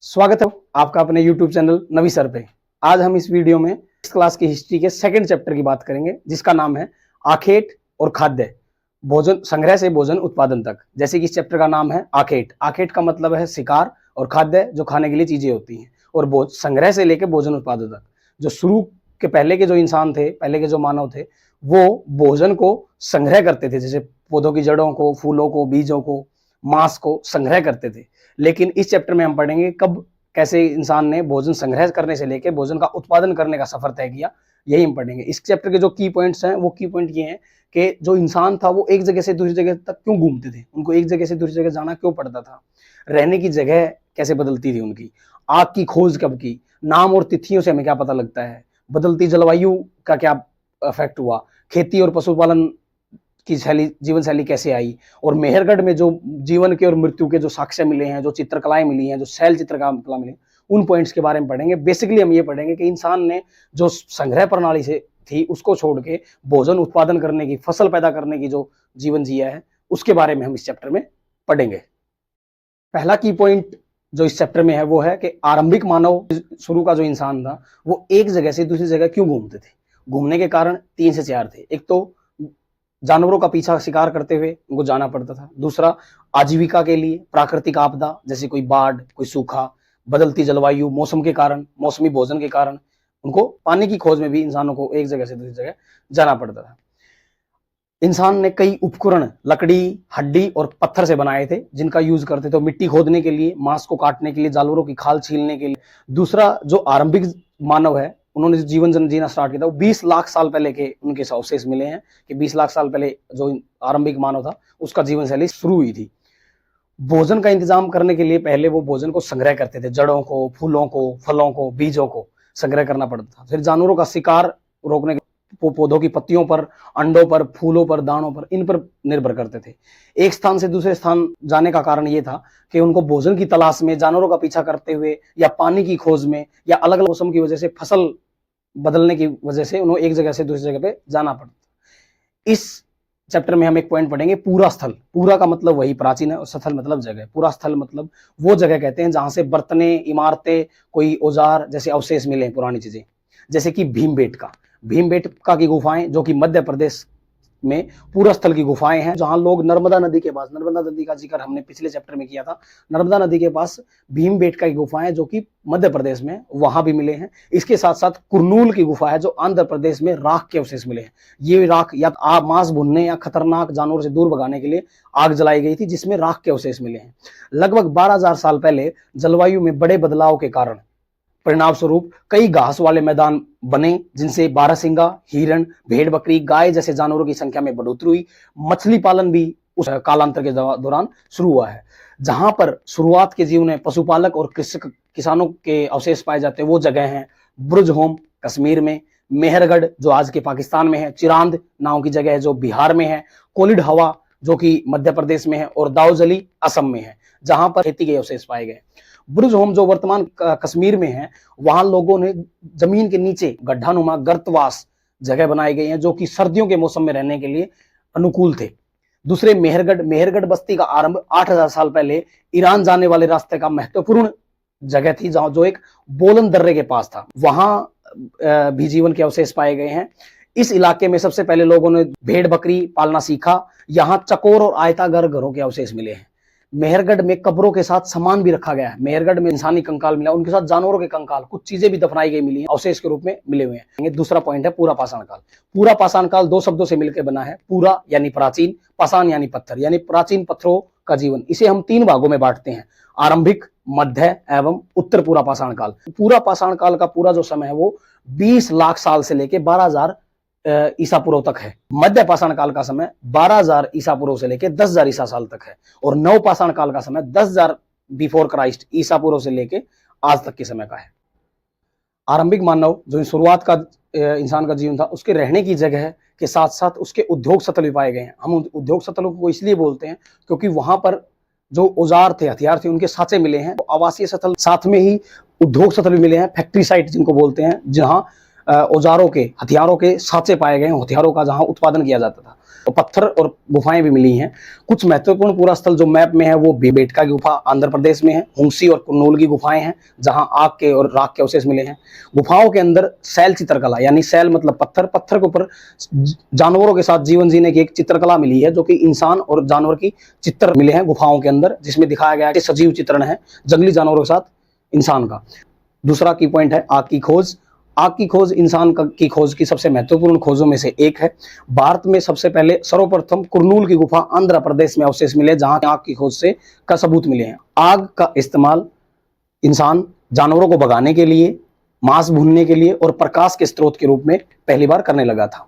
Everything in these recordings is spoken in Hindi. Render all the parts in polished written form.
स्वागत है आपका अपने YouTube चैनल नवी सर पे। आज हम इस वीडियो में इस क्लास की हिस्ट्री के सेकंड चैप्टर की बात करेंगे, जिसका नाम है आखेट और खाद्य, भोजन संग्रह से भोजन उत्पादन तक। जैसे कि इस चैप्टर का नाम है आखेट। आखेट का मतलब है शिकार और खाद्य जो खाने के लिए चीजें होती हैं, और संग्रह से लेकर भोजन उत्पादन तक। जो शुरू के पहले के जो इंसान थे, पहले के जो मानव थे, वो भोजन को संग्रह करते थे, जैसे पौधों की जड़ों को, फूलों को, बीजों को, मांस को संग्रह करते थे। लेकिन इस चैप्टर में हम पढ़ेंगे कब कैसे इंसान ने भोजन संग्रह करने से लेकर भोजन का उत्पादन करने का सफर तय किया, यही हम पढ़ेंगे। इस चैप्टर के जो की पॉइंट्स हैं, वो की पॉइंट ये हैं कि जो इंसान था वो एक जगह से दूसरी जगह तक क्यों घूमते थे, उनको एक जगह से दूसरी जगह जाना क्यों पड़ता था, रहने की जगह कैसे बदलती थी उनकी, आग की खोज कब की, नाम और तिथियों से हमें क्या पता लगता है, बदलती जलवायु का क्या इफेक्ट हुआ, खेती और पशुपालन की शैली, जीवन शैली कैसे आई, और मेहरगढ़ में जो जीवन के और मृत्यु के जो साक्ष्य मिले हैं, जो चित्रकलाएं मिली हैं, जो शैल चित्रकला मिली, उन पॉइंट्स के बारे में पढ़ेंगे। बेसिकली हम ये पढ़ेंगे कि इंसान ने जो संग्रह प्रणाली से थी उसको छोड़ के भोजन उत्पादन करने की, फसल पैदा करने की जो जीवन जिया है, उसके बारे में हम इस चैप्टर में पढ़ेंगे। पहला की पॉइंट जो इस चैप्टर में है वो है कि आरंभिक मानव, शुरू का जो इंसान था, वो एक जगह से दूसरी जगह क्यों घूमते थे। घूमने के कारण 3 से 4 थे। एक तो जानवरों का पीछा शिकार करते हुए उनको जाना पड़ता था। दूसरा, आजीविका के लिए, प्राकृतिक आपदा जैसे कोई बाढ़, कोई सूखा, बदलती जलवायु, मौसम के कारण, मौसमी भोजन के कारण उनको पानी की खोज में भी इंसानों को एक जगह से दूसरी जगह जाना पड़ता था। इंसान ने कई उपकरण लकड़ी, हड्डी और पत्थर से बनाए थे, जिनका यूज करते थे मिट्टी खोदने के लिए, मांस को काटने के लिए, जानवरों की खाल छीलने के लिए। दूसरा, जो आरंभिक मानव है, उन्होंने जीवन जीना स्टार्ट किया था, वो 20 लाख साल पहले के उनके अवशेष मिले हैं कि 20 लाख साल पहले जो आरंभिक मानव था उसका जीवन शैली शुरू हुई थी। भोजन का इंतजाम करने के लिए पहले वो भोजन को संग्रह करते थे, जड़ों को, फूलों को, फलों को, बीजों को संग्रह करना पड़ता था। फिर जानवरों का शिकार रोकने के पौधों की पत्तियों पर, अंडों पर, फूलों पर, दानों पर, इन पर निर्भर करते थे। एक स्थान से दूसरे स्थान जाने का कारण यह था कि उनको भोजन की तलाश में, जानवरों का पीछा करते हुए, या पानी की खोज में, या अलग अलग मौसम की वजह से, फसल बदलने की वजह से उन्हें एक जगह से दूसरी जगह पे जाना पड़ता। इस चैप्टर में हम एक पॉइंट पढ़ेंगे, पूरा स्थल। पूरा का मतलब वही प्राचीन है, और स्थल मतलब जगह। पूरा स्थल मतलब वो जगह कहते हैं जहां से बर्तने, इमारतें, कोई औजार जैसे अवशेष मिले, पुरानी चीजें। जैसे कि भीमबेटका की गुफाएं, जो कि मध्य प्रदेश में पूरा स्थल की गुफाएं हैं, जहां लोग नर्मदा नदी के पास, नर्मदा नदी का जिक्र हमने पिछले चैप्टर में किया था, नर्मदा नदी के पास भीमबेटका की गुफाएं जो कि मध्य प्रदेश में, वहां भी मिले हैं। इसके साथ साथ कुरनूल की गुफा है, जो आंध्र प्रदेश में राख के अवशेष मिले हैं। ये राख या मांस भुनने या खतरनाक जानवरों से दूर भगाने के लिए आग जलाई गई थी, जिसमें राख के अवशेष मिले हैं। लगभग 12,000 साल पहले जलवायु में बड़े बदलाव के कारण परिणाम स्वरूप कई घास वाले मैदान बने, जिनसे बारहसिंगा, हिरण, भेड़ बकरी, गाय जैसे जानवरों की संख्या में बढ़ोतरी हुई। मछली पालन भी उस कालांतर के दौरान शुरू हुआ है। जहां पर शुरुआत के जीवन में पशुपालक और किसानों के अवशेष पाए जाते हैं, वो जगह हैं ब्रुज होम कश्मीर में, मेहरगढ़ जो आज के पाकिस्तान में है, चिरांद नाम की जगह है जो बिहार में है, कोलिड हवा जो कि मध्य प्रदेश में है, और दाऊजली असम में है, जहां पर खेती के अवशेष पाए गए। ब्रुज होम जो वर्तमान कश्मीर में है, वहां लोगों ने जमीन के नीचे गड्ढानुमा गर्तवास जगह बनाई गई है, जो कि सर्दियों के मौसम में रहने के लिए अनुकूल थे। दूसरे, मेहरगढ़ बस्ती का आरंभ 8,000 साल पहले ईरान जाने वाले रास्ते का महत्वपूर्ण जगह थी, जहां जो एक बोलन दर्रे के पास था। वहां भी जीवन के अवशेष पाए गए हैं। इस इलाके में सबसे पहले लोगों ने भेड़ बकरी पालना सीखा। यहाँ चकोर और आयताकार घरों के अवशेष मिले हैं। मेहरगढ़ में कब्रों के साथ सामान भी रखा गया है। मेहरगढ़ में इंसानी कंकाल मिला, उनके साथ जानवरों के कंकाल, कुछ चीजें भी दफनाई गई मिली हैं, अवशेष के रूप में मिले हुए हैं। दूसरा पॉइंट है पूरा पाषाण काल। पूरा पाषाण काल 2 शब्दों से मिलकर बना है। पूरा यानी प्राचीन, पाषाण यानी पत्थर, यानी प्राचीन पत्थरों का जीवन। इसे हम 3 भागों में बांटते हैं, आरंभिक, मध्य एवं उत्तर पूरा पाषाण काल। पूरा पाषाण काल का पूरा जो समय है वो 20 लाख साल से लेकर 12,000 ईसा पूर्व तक है। मध्य पाषाण काल का समय 12,000 ईसा पूर्व से लेकर 10,000 ईसा साल तक है, और नव पाषाण काल का समय 10,000 बिफोर क्राइस्ट ईसा पूर्व से लेकर आज तक के समय का है। आरंभिक मानव जो शुरुआत का इंसान का जीवन था, उसके रहने की जगह के साथ साथ उसके उद्योग स्थल भी पाए गए हैं। हम उद्योग स्थलों को इसलिए बोलते हैं क्योंकि वहां पर जो औजार थे, हथियार थे, उनके साँचे मिले हैं। आवासीय स्थल साथ में ही उद्योग स्थल भी मिले हैं, फैक्ट्री साइट जिनको बोलते हैं, जहां औजारों के, हथियारों के साँचे पाए गए हैं, हथियारों का जहां उत्पादन किया जाता था। तो पत्थर और गुफाएं भी मिली हैं। कुछ महत्वपूर्ण पूरा स्थल जो मैप में है वो बेटका की गुफा आंध्र प्रदेश में है, हुंसी और कुन्नूल की गुफाएं हैं जहां आग के और राख के अवशेष मिले हैं। गुफाओं के अंदर शैल चित्रकला, यानी शैल मतलब पत्थर, पत्थर के ऊपर जानवरों के साथ जीवन जीने की एक चित्रकला मिली है, जो कि इंसान और जानवर की चित्र मिले हैं गुफाओं के अंदर, जिसमें दिखाया गया है कि सजीव चित्रण है जंगली जानवरों के साथ इंसान का। दूसरा की पॉइंट है आग की खोज। आग की खोज इंसान की खोज की सबसे महत्वपूर्ण खोजों में से एक है। भारत में सबसे पहले सर्वप्रथम कुर्नूल की गुफा आंध्र प्रदेश में अवशेष मिले, जहां आग की खोज से का सबूत मिले हैं। आग का इस्तेमाल इंसान जानवरों को भगाने के लिए, मांस भूनने के लिए और प्रकाश के स्रोत के रूप में पहली बार करने लगा था।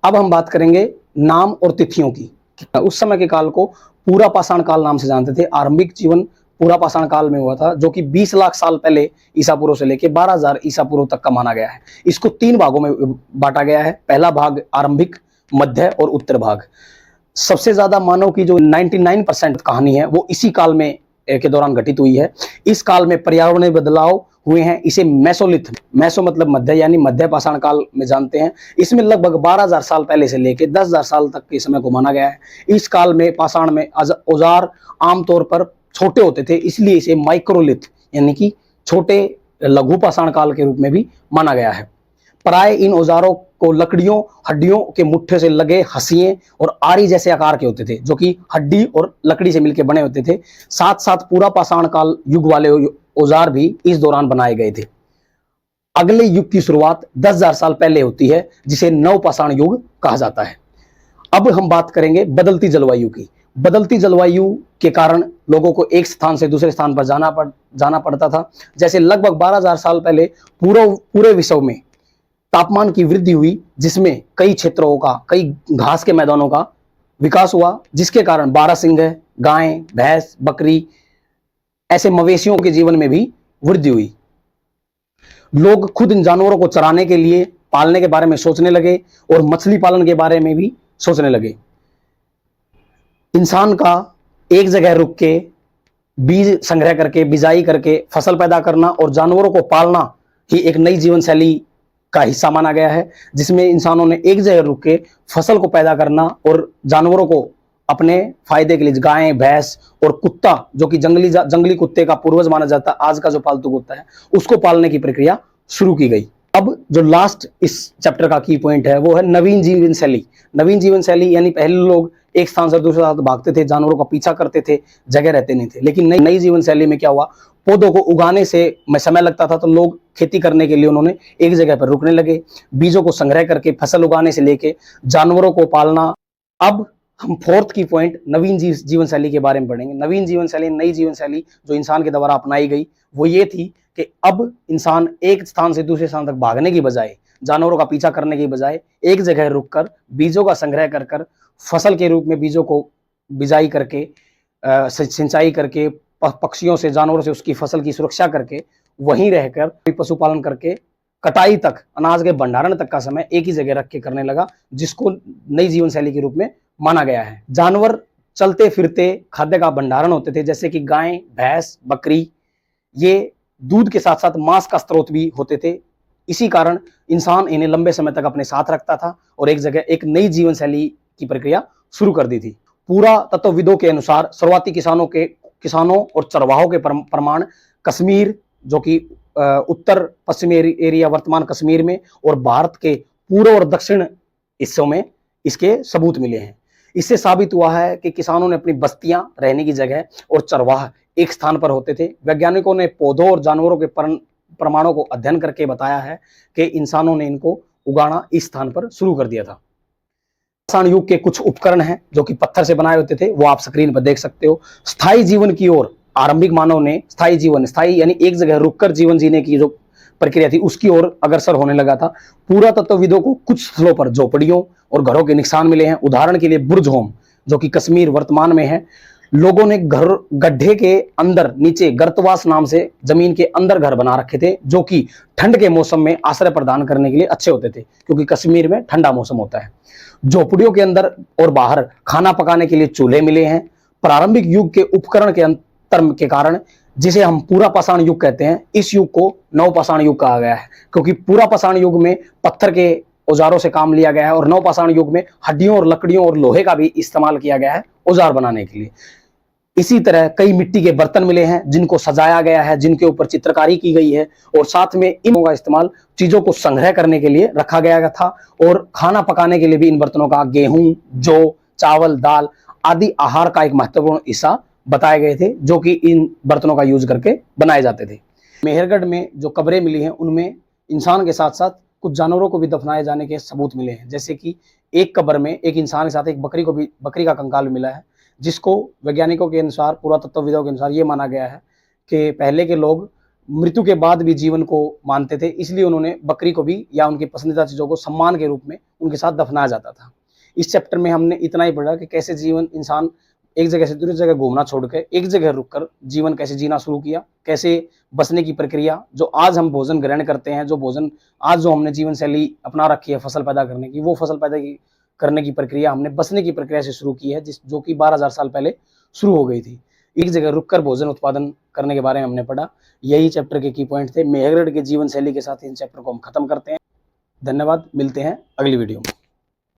अब हम बात करेंगे नाम और तिथियों की। उस समय के काल को पूरा पाषाण काल नाम से जानते थे। आरंभिक जीवन पूरा पाषाण काल में हुआ था, जो कि 20 लाख साल पहले ईसा पूर्व से लेकर 12,000 ईसा पूर्व तक का माना गया है। इसको 3 भागों में बांटा गया है। पहला भाग आरंभिक, मध्य और उत्तर भाग। सबसे ज्यादा मानव की जो 99% कहानी है वो इसी काल में के दौरान घटित हुई है। इस काल में पर्यावरणीय बदलाव हुए हैं। इसे मेसोलिथ, मेसो मतलब मध्य, यानी मध्य पाषाण काल में जानते हैं। इसमें लगभग 12,000 साल पहले से लेकर 10,000 साल तक के समय को माना गया है। इस काल में पाषाण में औजार आमतौर पर छोटे होते थे, इसलिए इसे माइक्रोलिथ यानी कि छोटे लघु पाषाण काल के रूप में भी माना गया है। प्राय इन औजारों को लकड़ियों, हड्डियों के मुट्ठे से लगे हंसिए और आरी जैसे आकार के होते थे, जो कि हड्डी और लकड़ी से मिलकर बने होते थे। साथ साथ पूरा पाषाण काल युग वाले औजार भी इस दौरान बनाए गए थे। अगले युग की शुरुआत 10,000 साल पहले होती है, जिसे नवपाषाण युग कहा जाता है। अब हम बात करेंगे बदलती जलवायु की। बदलती जलवायु के कारण लोगों को एक स्थान से दूसरे स्थान पर जाना पड़ता था। जैसे लगभग 12,000 साल पहले पूरे विश्व में तापमान की वृद्धि हुई, जिसमें कई क्षेत्रों का, कई घास के मैदानों का विकास हुआ, जिसके कारण बारहसिंह, गाय, भैंस, बकरी ऐसे मवेशियों के जीवन में भी वृद्धि हुई। लोग खुद इन जानवरों को चराने के लिए, पालने के बारे में सोचने लगे और मछली पालन के बारे में भी सोचने लगे। इंसान का एक जगह रुक के बीज संग्रह करके, बिजाई करके फसल पैदा करना और जानवरों को पालना ही एक नई जीवन शैली का हिस्सा माना गया है, जिसमें इंसानों ने एक जगह रुक के फसल को पैदा करना और जानवरों को अपने फायदे के लिए, गाय, भैंस और कुत्ता, जो कि जंगली कुत्ते का पूर्वज माना जाता है, आज का जो पालतू कुत्ता है, उसको पालने की प्रक्रिया शुरू की गई। अब जो लास्ट इस चैप्टर का की पॉइंट है वो है नवीन जीवन शैली। नवीन जीवन शैली यानी पहले लोग एक स्थान से दूसरे स्थान भागते थे, जानवरों का पीछा करते थे, जगह रहते नहीं थे। लेकिन नई जीवन शैली में क्या हुआ, पौधों को उगाने से समय लगता था, तो लोग खेती करने के लिए उन्होंने एक जगह पर रुकने लगे। बीजों को संग्रह करके फसल उगाने से लेके जानवरों को पालना। अब हम फोर्थ की पॉइंट नवीन जीवन शैली के बारे में पढ़ेंगे। नवीन जीवन शैली, नई जीवन शैली जो इंसान के द्वारा अपनाई गई, वो ये थी कि अब इंसान एक स्थान से दूसरे स्थान तक भागने की बजाय, जानवरों का पीछा करने की बजाय एक जगह रुककर बीजों का संग्रह कर फसल के रूप में बीजों को बिजाई करके, सिंचाई करके, पक्षियों से, जानवरों से उसकी फसल की सुरक्षा करके, वहीं रहकर पशुपालन करके कटाई तक, अनाज के भंडारण तक का समय एक ही जगह रख के करने लगा, जिसको नई जीवन शैली के रूप में माना गया है। जानवर चलते फिरते खाद्य का भंडारण होते थे, जैसे कि गाय, भैंस, बकरी, ये दूध के साथ साथ मांस का स्रोत भी होते थे। इसी कारण इंसान इन्हें लंबे समय तक अपने साथ रखता था और एक जगह एक नई जीवन शैली की प्रक्रिया शुरू कर दी थी। पूरा तत्वविदों के अनुसार शुरुआती किसानों और चरवाहों के प्रमाण कश्मीर, जो कि उत्तर पश्चिमी एरिया वर्तमान कश्मीर में, और भारत के पूर्व और दक्षिण हिस्सों में इसके सबूत मिले हैं। इससे साबित हुआ है कि किसानों ने अपनी बस्तियां, रहने की जगह और चरवाह एक स्थान पर होते थे। वैज्ञानिकों ने पौधों और जानवरों के प्रमाणों को अध्ययन करके बताया है कि इंसानों ने इनको उगाना इस स्थान पर शुरू कर दिया था। पाषाण युग के कुछ उपकरण हैं जो कि पत्थर से बनाए होते थे, वो आप स्क्रीन पर देख सकते हो। स्थायी जीवन की ओर आरंभिक मानव ने स्थायी यानी एक जगह रुककर जीवन जीने की जो प्रक्रिया थी, उसकी ओर अग्रसर होने लगा था। पूरा तत्वविदों को कुछ स्थलों पर झोपड़ियों और घरों के निशान मिले हैं। उदाहरण के लिए बुर्ज होम, जो कि कश्मीर वर्तमान में है। लोगों ने गड्ढे के अंदर नीचे गर्तवास नाम से जमीन के अंदर घर बना रखे थे, जो कि ठंड के मौसम में आश्रय प्रदान करने के लिए अच्छे होते थे, क्योंकि कश्मीर में ठंडा मौसम होता है। झोपड़ियों के अंदर और बाहर खाना पकाने के लिए चूल्हे मिले हैं। प्रारंभिक युग के उपकरण के अंतर के कारण, जिसे हम पूरा पाषाण युग कहते हैं, इस युग को नवपाषाण युग कहा गया है, क्योंकि पूरा पाषाण युग में पत्थर के औजारों से काम लिया गया है और नवपाषाण युग में हड्डियों और लकड़ियों और लोहे का भी इस्तेमाल किया गया है औजार बनाने के लिए। इसी तरह कई मिट्टी के बर्तन मिले हैं जिनको सजाया गया है, जिनके ऊपर चित्रकारी की गई है और साथ में इन का इस्तेमाल चीजों को संग्रह करने के लिए रखा गया था और खाना पकाने के लिए भी इन बर्तनों का गेहूं, जौ, चावल, दाल आदि आहार का एक महत्वपूर्ण हिस्सा बताए गए थे जो कि इन बर्तनों का यूज करके बनाए जाते थे। मेहरगढ़ में जो कब्रें मिली हैं उनमें इंसान के साथ साथ कुछ जानवरों को भी दफनाए जाने के सबूत मिले हैं, जैसे कि एक कब्र में एक इंसान के साथ एक बकरी का कंकाल मिला है, जिसको वैज्ञानिकों के अनुसार, पुरातत्वविदों के अनुसार ये माना गया है कि पहले के लोग मृत्यु के बाद भी जीवन को मानते थे, इसलिए उन्होंने बकरी को भी या उनकी पसंदीदा चीजों को सम्मान के रूप में उनके साथ दफनाया जाता था। इस चैप्टर में हमने इतना ही पढ़ा कि कैसे जीवन इंसान एक जगह से दूसरी जगह घूमना छोड़ के एक जगह रुककर जीवन कैसे जीना शुरू किया, कैसे बसने की प्रक्रिया, जो आज हम भोजन ग्रहण करते हैं, जो भोजन आज जो हमने जीवन शैली अपना रखी है फसल पैदा करने की, वो फसल पैदा करने की प्रक्रिया हमने बसने की प्रक्रिया से शुरू की है, जो कि 12,000 साल पहले शुरू हो गई थी। एक जगह रुककर भोजन उत्पादन करने के बारे में हमने पढ़ा। यही चैप्टर के की पॉइंट थे। मेहरगढ़ के जीवन शैली के साथ इन चैप्टर को हम खत्म करते हैं। धन्यवाद, मिलते हैं अगली वीडियो में।